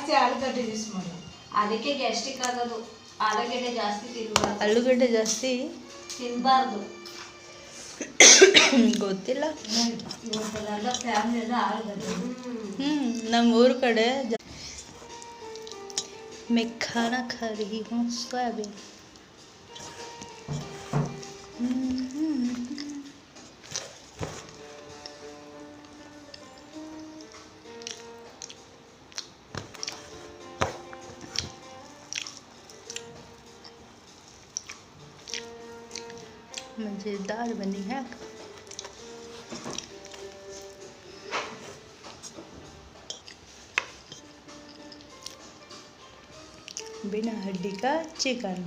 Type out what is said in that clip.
ಜಾಸ್ತಿ ಆಲೂಗಡ್ಡೆ ಯೂಸ್ ಮಾಡಿ, ಅದಕ್ಕೆ ಗ್ಯಾಸ್ಟ್ರಿಕ್ ಆಗೋದು. ಆಲೂಗಡ್ಡೆ ಜಾಸ್ತಿ ತಿನ್ಬಾರ್ದು. ಆಲೂಗಡ್ಡೆ ಜಾಸ್ತಿ ತಿನ್ಬಾರ್ದು. ಗೊತ್ತಿಲ್ಲ. ಇವತ್ತೆಲ್ಲ ಫ್ಯಾಮಿಲಿ ಎಲ್ಲ ಆಲೂಗಡ್ಡೆ. ನಮ್ಮ ಊರ ಕಡೆ मैं खाना खा रही हूँ सोयाबीन। मज़ेदार बनी है। बिना हड्डी का चिकन।